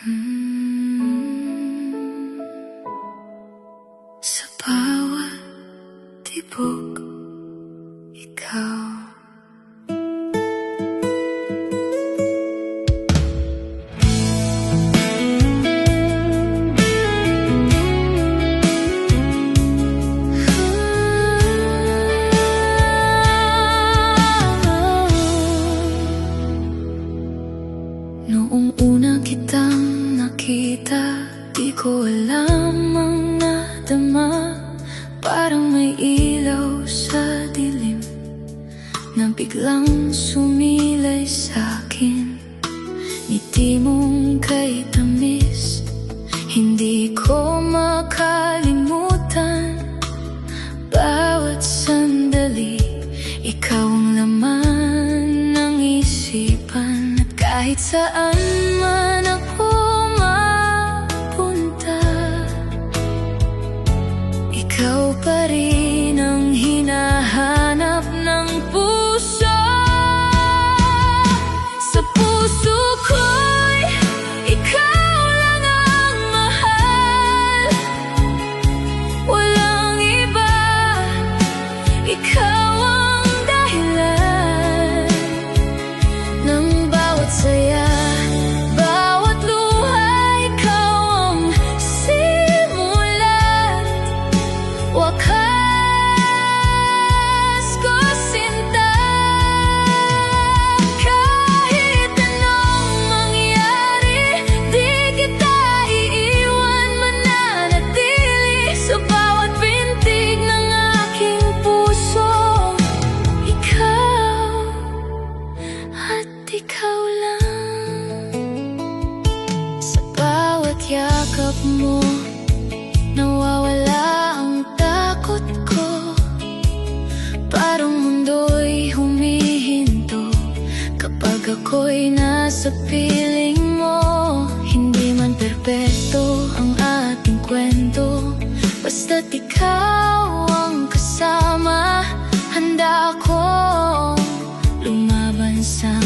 Sa bawat tibok, ikaw. Noong una kitang nakita, di ko alam ang nadama. Parang may ilaw sa dilim na biglang sumilay sa'kin. Ngiti mong kay tamis, hindi ko makalimutan. Bawat sandali, ikaw ang laman ng isipan. At kahit saan man ako mapunta, ikaw pa rin ang hinahanap ng puso. Sa puso ko'y ikaw lang ang mahal, walang iba, ikaw ang dahilan ng bawat saya, bawat luha. Ikaw ang simulat, wakas ko sinta. Kahit anong mangyari, di kita iiwan, mananatili sa bawat pintig ng aking puso. Ikaw at ikaw lang. Sa bawat yakap mo, nawawala ang takot ko. Parang mundo'y humihinto kapag ako'y nasa piling mo. Hindi man perpekto ang ating kwento, basta't ikaw ang kasama. Handa akong lumaban sa